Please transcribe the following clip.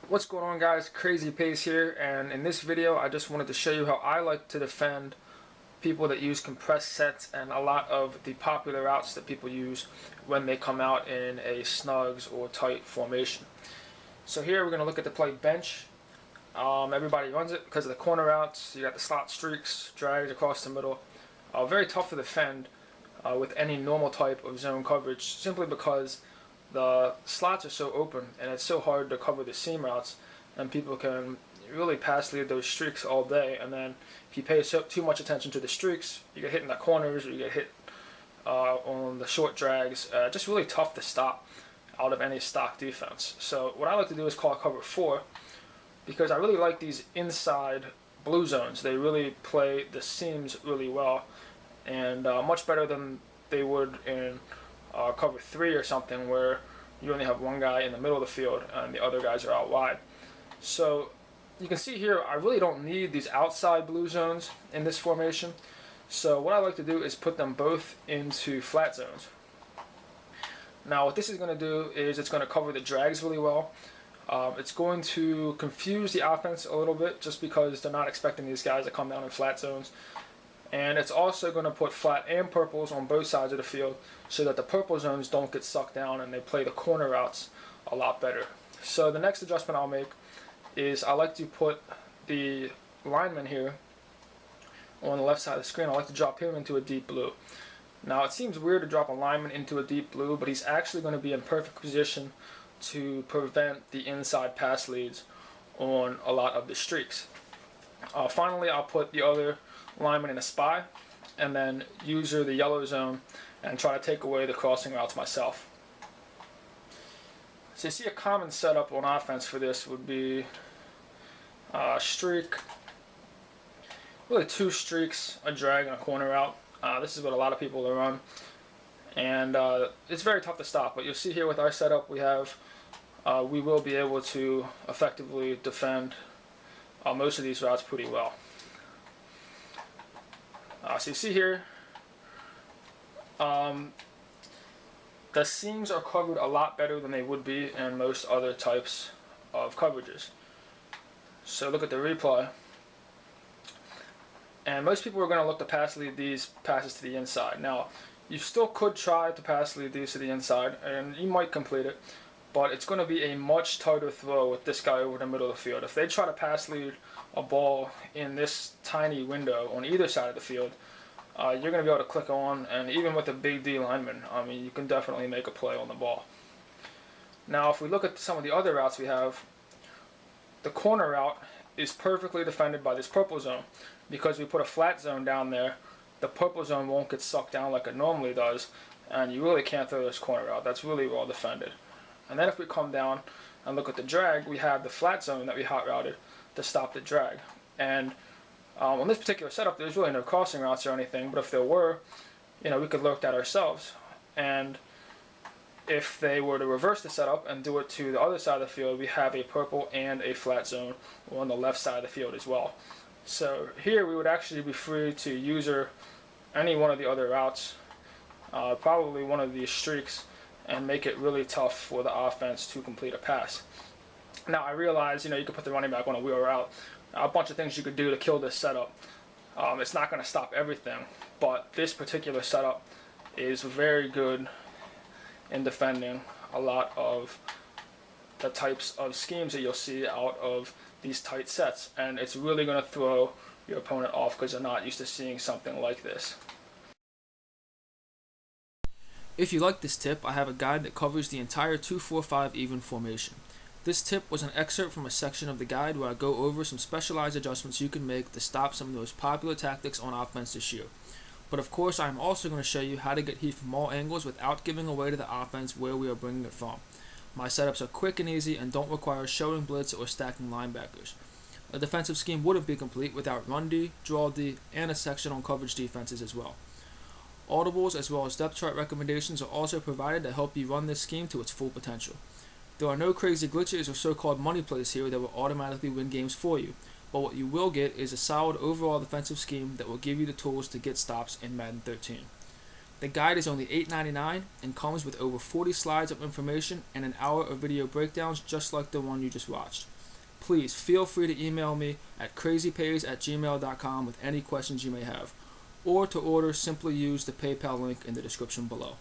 What's going on, guys? Crazy Pace here, and in this video I just wanted to show you how I like to defend people that use compressed sets and a lot of the popular routes that people use when they come out in a snugs or tight formation. So here we're going to look at the play bench. Everybody runs it because of the corner routes. You got the slot streaks, drags across the middle. Very tough to defend with any normal type of zone coverage, simply because the slots are so open and it's so hard to cover the seam routes, and people can really pass lead those streaks all day. And then if you pay too much attention to the streaks, you get hit in the corners or you get hit on the short drags. Just really tough to stop out of any stock defense. So what I like to do is call cover 4, because I really like these inside blue zones. They really play the seams really well, and much better than they would in cover 3 or something, where you only have one guy in the middle of the field and the other guys are out wide. So you can see here I really don't need these outside blue zones in this formation. So what I like to do is put them both into flat zones. Now what this is going to do is it's going to cover the drags really well. It's going to confuse the offense a little bit, just because they're not expecting these guys to come down in flat zones. And it's also going to put flat and purples on both sides of the field, so that the purple zones don't get sucked down and they play the corner routes a lot better. So the next adjustment I'll make is I like to put the lineman here on the left side of the screen. I like to drop him into a deep blue. Now it seems weird to drop a lineman into a deep blue, but he's actually going to be in perfect position to prevent the inside pass leads on a lot of the streaks. Finally, I'll put the other lineman in a spy, and then user the yellow zone and try to take away the crossing routes myself. So you see a common setup on offense for this would be streak, really 2 streaks, a drag, and a corner route. This is what a lot of people will run, and it's very tough to stop. But you'll see here with our setup, we will be able to effectively defend most of these routes pretty well. So you see here, the seams are covered a lot better than they would be in most other types of coverages. So look at the replay. And most people are going to look to pass lead these passes to the inside. Now, you still could try to pass lead these to the inside, and you might complete it, but it's going to be a much tighter throw with this guy over the middle of the field. If they try to pass lead a ball in this tiny window on either side of the field, you're going to be able to click on, and even with a big D lineman, I mean, you can definitely make a play on the ball. Now, if we look at some of the other routes we have, the corner route is perfectly defended by this purple zone, because we put a flat zone down there. The purple zone won't get sucked down like it normally does, and you really can't throw this corner out. That's really well defended. And then if we come down and look at the drag, we have the flat zone that we hot routed to stop the drag. And on this particular setup, there's really no crossing routes or anything, but if there were, we could lurk that ourselves. And if they were to reverse the setup and do it to the other side of the field, we have a purple and a flat zone on the left side of the field as well. So here we would actually be free to user any one of the other routes, probably one of these streaks, and make it really tough for the offense to complete a pass. Now I realize, you could put the running back on a wheel route, a bunch of things you could do to kill this setup. It's not going to stop everything, but this particular setup is very good in defending a lot of the types of schemes that you'll see out of these tight sets, and it's really going to throw your opponent off because they're not used to seeing something like this. If you like this tip, I have a guide that covers the entire 2-4-5 even formation. This tip was an excerpt from a section of the guide where I go over some specialized adjustments you can make to stop some of the most popular tactics on offense this year. But of course, I am also going to show you how to get heat from all angles without giving away to the offense where we are bringing it from. My setups are quick and easy and don't require showing blitz or stacking linebackers. A defensive scheme wouldn't be complete without run D, draw D, and a section on coverage defenses as well. Audibles as well as depth chart recommendations are also provided to help you run this scheme to its full potential. There are no crazy glitches or so-called money plays here that will automatically win games for you, but what you will get is a solid overall defensive scheme that will give you the tools to get stops in Madden 13. The guide is only $8.99 and comes with over 40 slides of information and an hour of video breakdowns just like the one you just watched. please feel free to email me at crazypays@gmail.com with any questions you may have. Or to order, simply use the PayPal link in the description below.